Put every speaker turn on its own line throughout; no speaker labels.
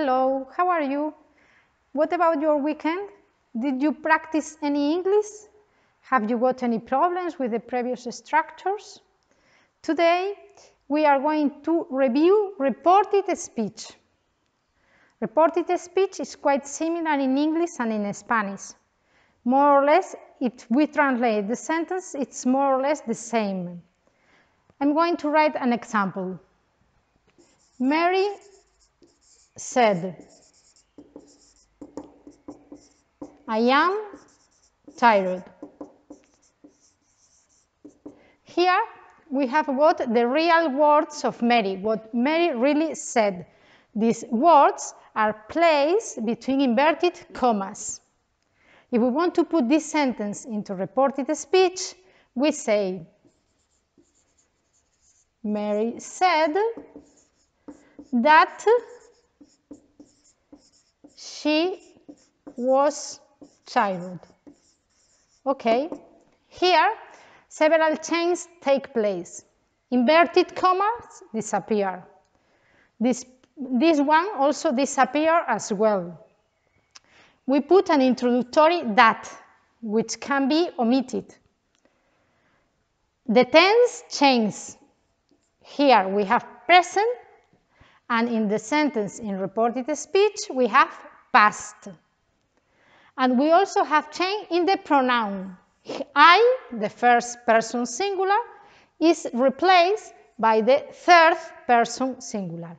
Hello, how are you? What about your weekend? Did you practice any English? Have you got any problems with the previous structures? Today, we are going to review reported speech. Reported speech is quite similar in English and in Spanish. More or less, if we translate the sentence, it's more or less the same. I'm going to write an example. Mary said, I am tired. Here we have got the real words of Mary, what Mary really said. These words are placed between inverted commas. If we want to put this sentence into reported speech, we say, Mary said that she was tired. Okay, here several changes take place. Inverted commas disappear. This one also disappears as well. We put an introductory that, which can be omitted. The tense changes. Here we have present, and in the sentence in reported speech we have past. And we also have change in the pronoun. I, the first person singular, is replaced by the third person singular.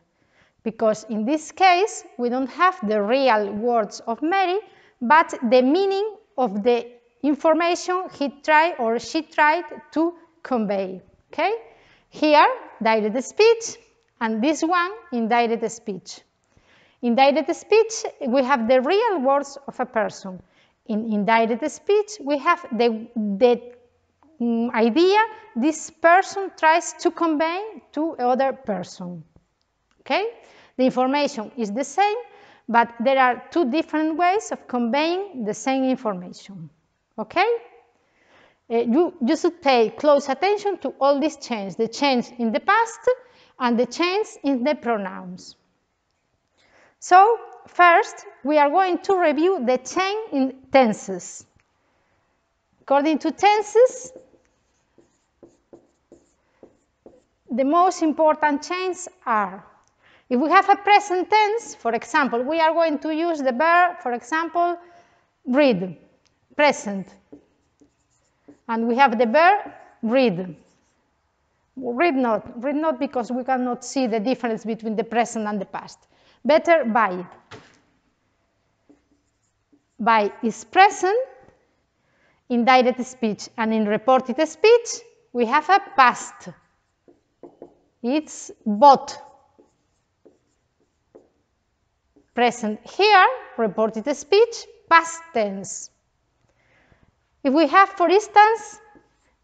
Because in this case, we don't have the real words of Mary, but the meaning of the information he tried or she tried to convey. Okay? Here, direct speech, and this one, indirect speech. In direct speech, we have the real words of a person. In indirect speech, we have the idea this person tries to convey to other person. Okay? The information is the same, but there are two different ways of conveying the same information. Okay? You should pay close attention to all these changes, the change in the past and the change in the pronouns. So, first, we are going to review the change in tenses. According to tenses, the most important changes are, if we have a present tense, for example, we are going to use the verb, for example, read, present. And we have the verb read. Read not because we cannot see the difference between the present and the past. Better by. By is present in direct speech, and in reported speech we have a past. It's bought. Present here, reported speech, past tense. If we have, for instance,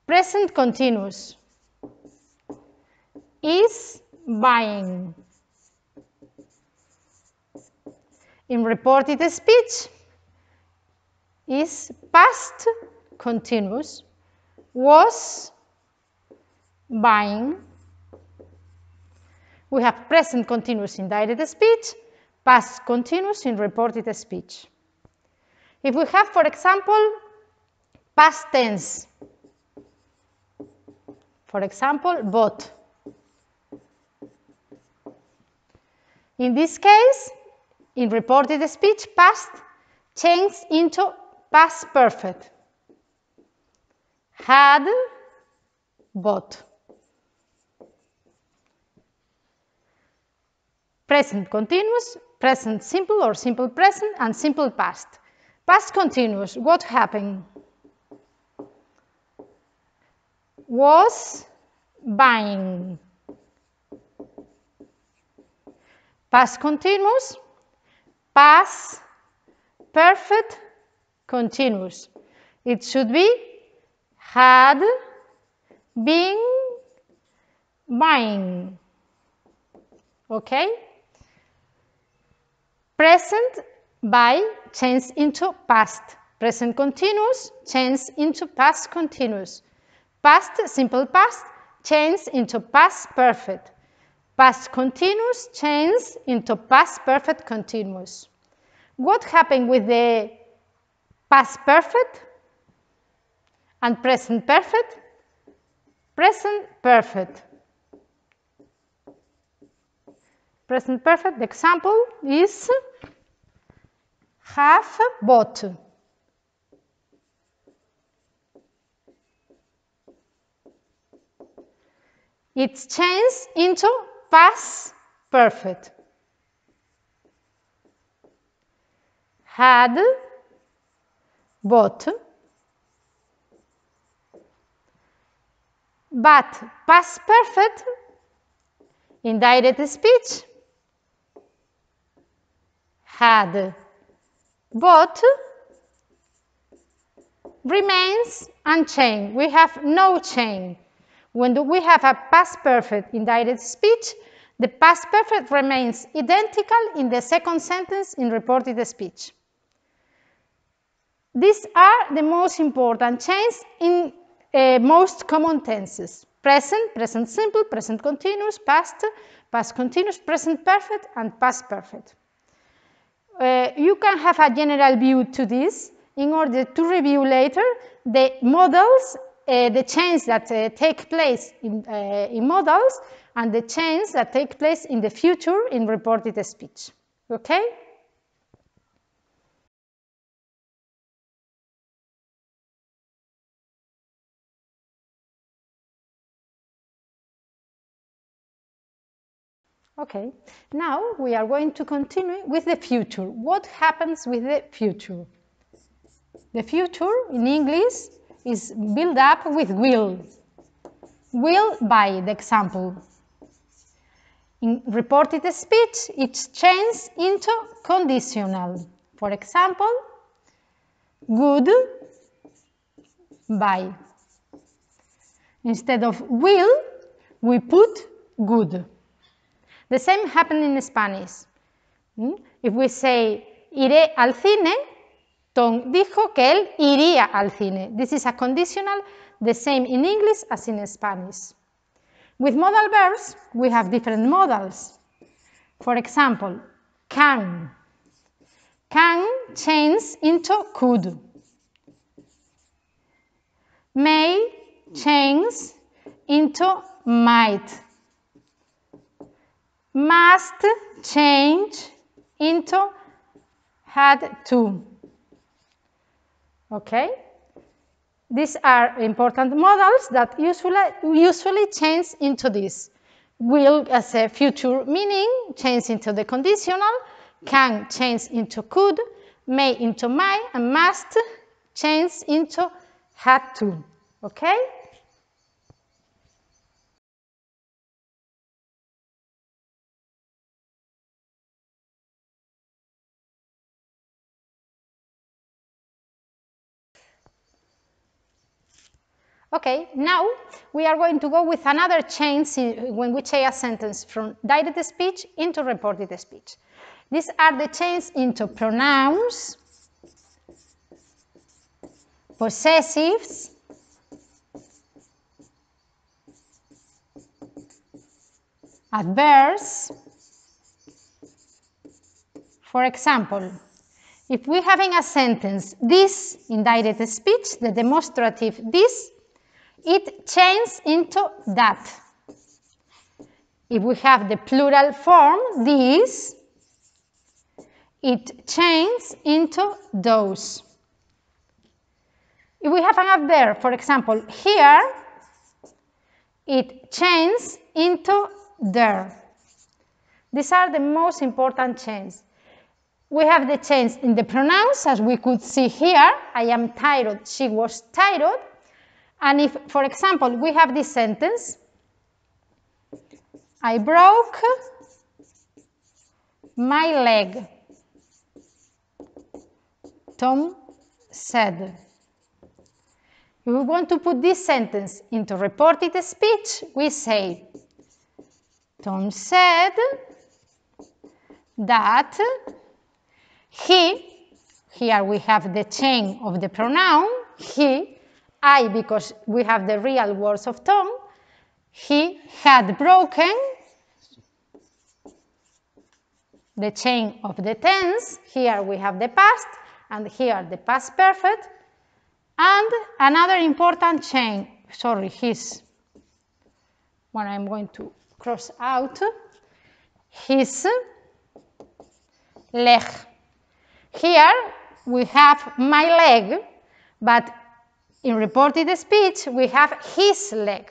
present continuous, is buying. In reported speech, is past continuous, was buying. We have present continuous in direct speech, past continuous in reported speech. If we have, for example, past tense, for example, bought. In this case, in reported speech, past changes into past perfect. Had bought. Present continuous, present simple or simple present, and simple past. Past continuous, what happened? Was buying. Past continuous, past perfect continuous. It should be had been buying. Okay? Present by change into past. Present continuous change into past continuous. Past simple past change into past perfect. past continuous changes into past perfect continuous. What happened with the past perfect and present perfect? Present perfect. Present perfect, the example is have bought. It's changed into past perfect. Had bought. But past perfect, indirect speech, had bought, remains unchanged. We have no change. When we have a past perfect indirect speech, the past perfect remains identical in the second sentence in reported speech. These are the most important changes in most common tenses. Present, present simple, present continuous, past, past continuous, present perfect, and past perfect. You can have a general view to this in order to review later the models, the change that take place in models and the change that take place in the future in reported speech. Okay? Okay, now we are going to continue with the future. What happens with the future? The future in English is built up with will. Will by the example. In reported speech, it's changed into conditional. For example, good by. Instead of will, we put good. The same happens in Spanish. If we say, iré al cine, Tom dijo que él iría al cine. This is a conditional, the same in English as in Spanish. With modal verbs, we have different modals. For example, can. Can change into could. May change into might. Must change into had to. Okay? These are important modals that usually change into this. Will as a future meaning change into the conditional, can change into could, may into might, and must change into had to. Okay? Okay, now we are going to go with another change when we change a sentence from direct speech into reported speech. These are the changes into pronouns, possessives, adverbs. For example, if we have in a sentence this in direct speech, the demonstrative this, it changes into that. If we have the plural form, these, it changes into those. If we have an adverb, for example, here, it changes into there. These are the most important changes. We have the change in the pronouns, as we could see here. I am tired, she was tired. And if, for example, we have this sentence, I broke my leg, Tom said. If we want to put this sentence into reported speech, we say, Tom said that he, here we have the chain of the pronoun, he, I, because we have the real words of Tom, he had broken the chain of the tense. Here we have the past, and here the past perfect. And another important chain, sorry, his, when I'm going to cross out, his leg. Here we have my leg, but in reported speech we have his leg,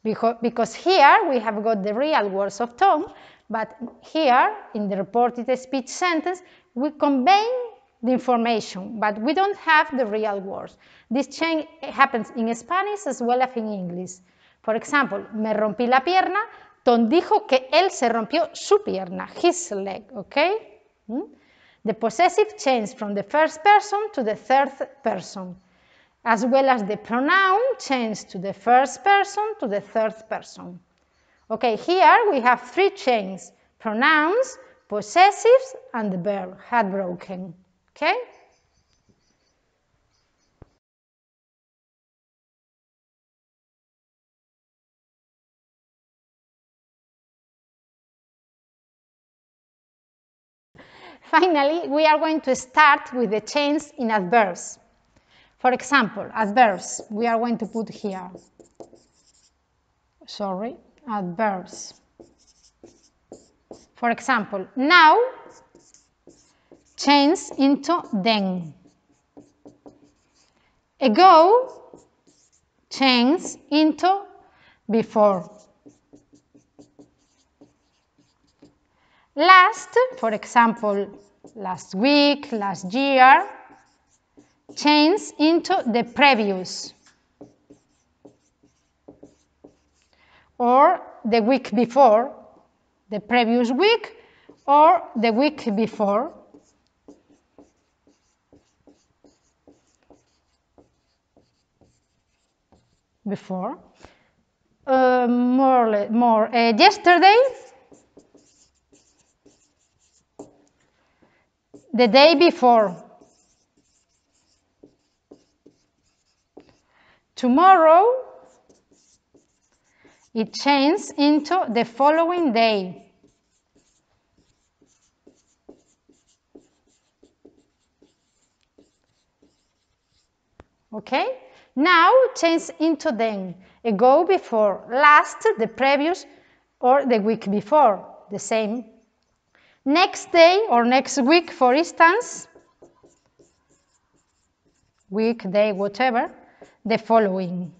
because here we have got the real words of Tom, but here in the reported speech sentence we combine the information, but we don't have the real words. This change happens in Spanish as well as in English. For example, me rompí la pierna, Tom dijo que él se rompió su pierna, his leg, okay? The possessive change from the first person to the third person, as well as the pronoun change to the first person to the third person. Okay, here we have three chains: pronouns, possessives, and the verb, had broken. Okay? Finally, we are going to start with the change in adverbs. For example, adverbs, we are going to put here, sorry, adverbs. For example, now change into then. Ago change into before. Last, for example, last week, last year, change into the previous, or the week before, the previous week, or the week before. Yesterday, the day before. Tomorrow, it changes into the following day. Okay? Now, change into then. Ago, before. Last, the previous, or the week before. The same. Next day, or next week, for instance. Week, day, whatever. The following.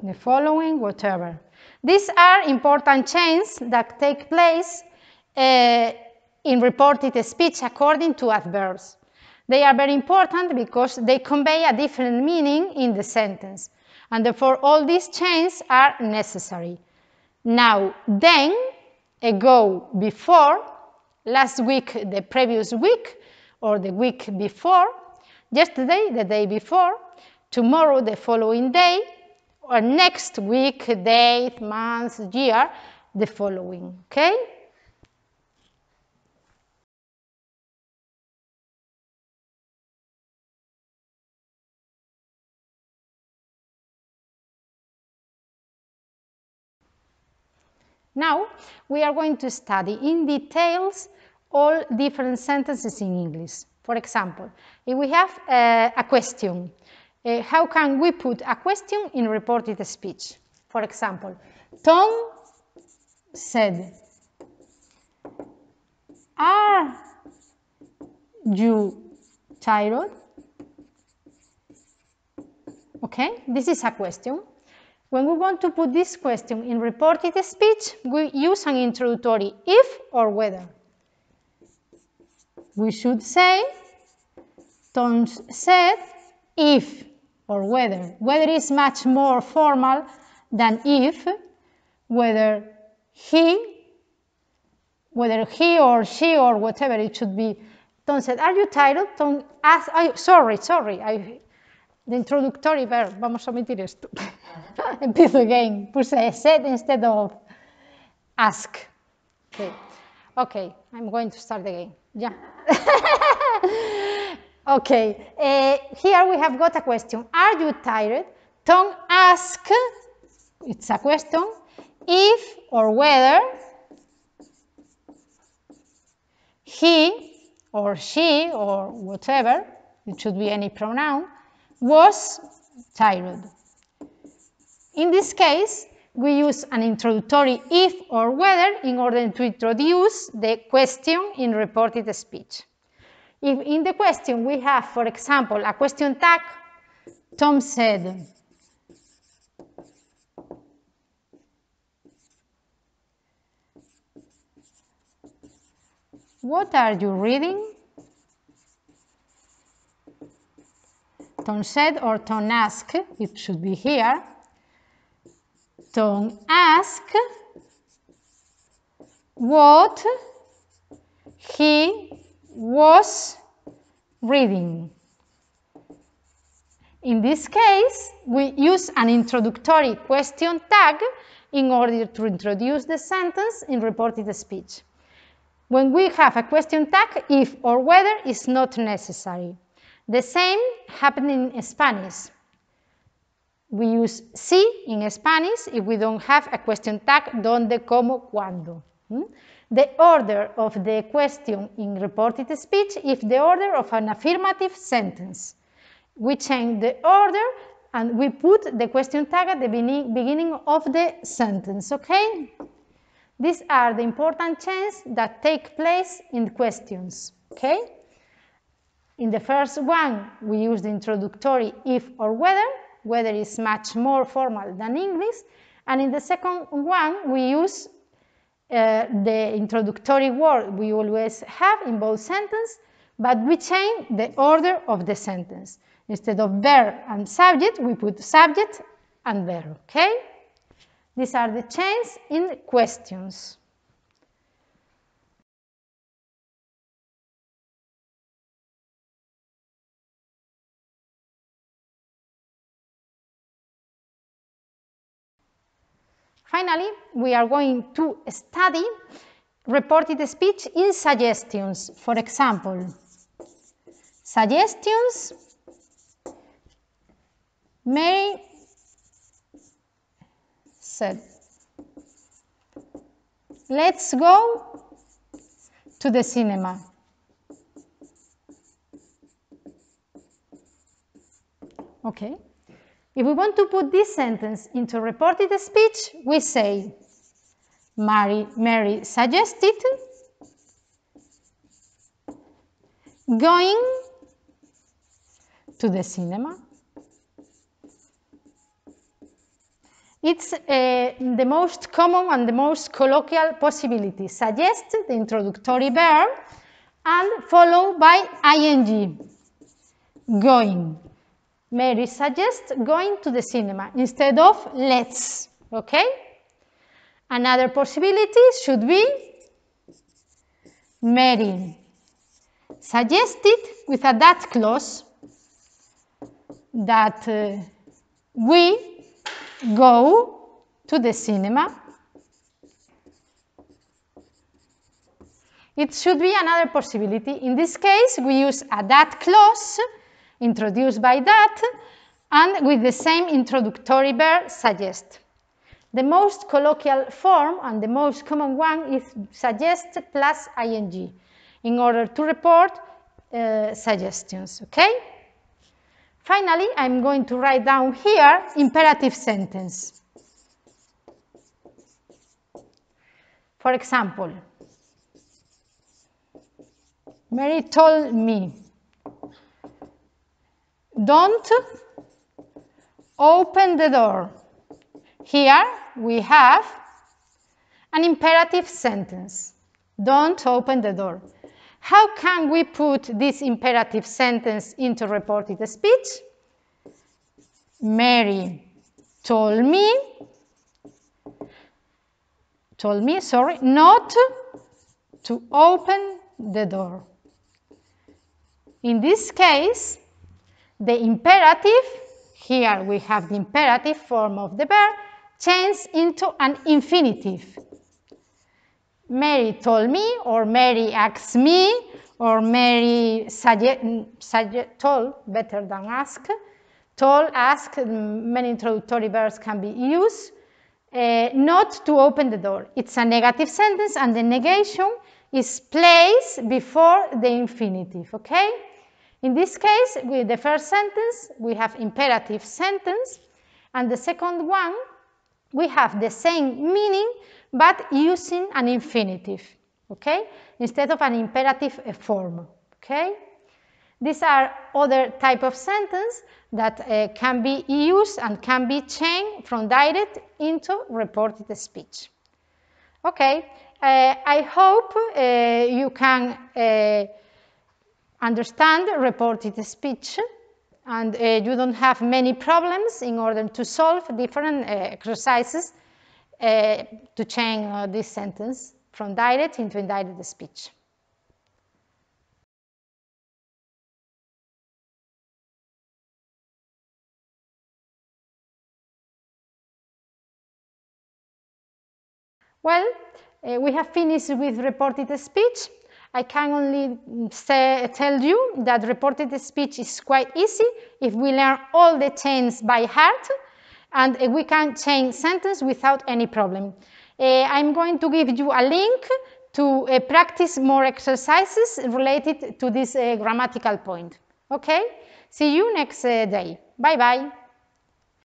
The following, whatever. These are important changes that take place in reported speech according to adverbs. They are very important because they convey a different meaning in the sentence, and therefore all these changes are necessary. Now, then, ago, before, last week, the previous week, or the week before, yesterday, the day before, tomorrow, the following day, or next week, date, month, year, the following, okay? Now, we are going to study in details all different sentences in English. For example, if we have a question, how can we put a question in reported speech? For example, Tom said, "Are you tired?" Okay, this is a question. When we want to put this question in reported speech, we use an introductory if or whether. We should say, Tom said, if or whether. Whether is much more formal than if, whether he or she or whatever it should be. Tom said, "Are you tired?" Tom asked, sorry, the introductory verb, vamos a omitir esto. Empiezo again, puse said instead of ask. Okay, I'm going to start again. Yeah. Okay, here we have got a question. Are you tired? Tom asked, it's a question, if or whether he or she or whatever, it should be any pronoun, was tired. In this case, we use an introductory if or whether in order to introduce the question in reported speech. If in the question we have, for example, a question tag, Tom said, "What are you reading?" Tom said, or Tom asked, it should be here. Tom asked what he was reading. In this case, we use an introductory question tag in order to introduce the sentence in reported speech. When we have a question tag, if or whether is not necessary. The same happens in Spanish. We use si in Spanish if we don't have a question tag, donde, como, cuando. The order of the question in reported speech is the order of an affirmative sentence. We change the order and we put the question tag at the beginning of the sentence, okay? These are the important changes that take place in questions, okay? In the first one, we use the introductory if or whether. Whether is much more formal than English. And in the second one, we use the introductory word we always have in both sentences, but we change the order of the sentence. Instead of verb and subject, we put subject and verb, okay? These are the changes in questions. Finally, we are going to study reported speech in suggestions. For example, suggestions Mary said, "Let's go to the cinema." Okay. If we want to put this sentence into reported speech, we say, Mary suggested going to the cinema. It's the most common and the most colloquial possibility. Suggest, the introductory verb, and followed by ing, going. Mary suggests going to the cinema instead of let's, okay? Another possibility should be Mary suggested with a that clause that we go to the cinema. It should be another possibility. In this case, we use a that clause introduced by that and with the same introductory verb suggest. The most colloquial form and the most common one is suggest plus ing in order to report suggestions, okay? Finally, I'm going to write down here imperative sentence. For example, Mary told me, "Don't open the door." Here we have an imperative sentence. Don't open the door. How can we put this imperative sentence into reported speech? Mary told me, not to open the door. In this case, the imperative, here we have the imperative form of the verb, changes into an infinitive. Mary told me, or Mary asked me, or Mary told, better than ask. Told, ask, many introductory verbs can be used. not to open the door. It's a negative sentence and the negation is placed before the infinitive, okay? In this case, with the first sentence, we have imperative sentence, and the second one, we have the same meaning, but using an infinitive, okay? Instead of an imperative form, okay? These are other type of sentence that can be used and can be changed from direct into reported speech. Okay, I hope you can understand reported speech and you don't have many problems in order to solve different exercises to change this sentence from direct into indirect speech. Well, we have finished with reported speech. I can only tell you that reported speech is quite easy if we learn all the chains by heart, and we can change sentence without any problem. I'm going to give you a link to practice more exercises related to this grammatical point. Okay? See you next day. Bye-bye.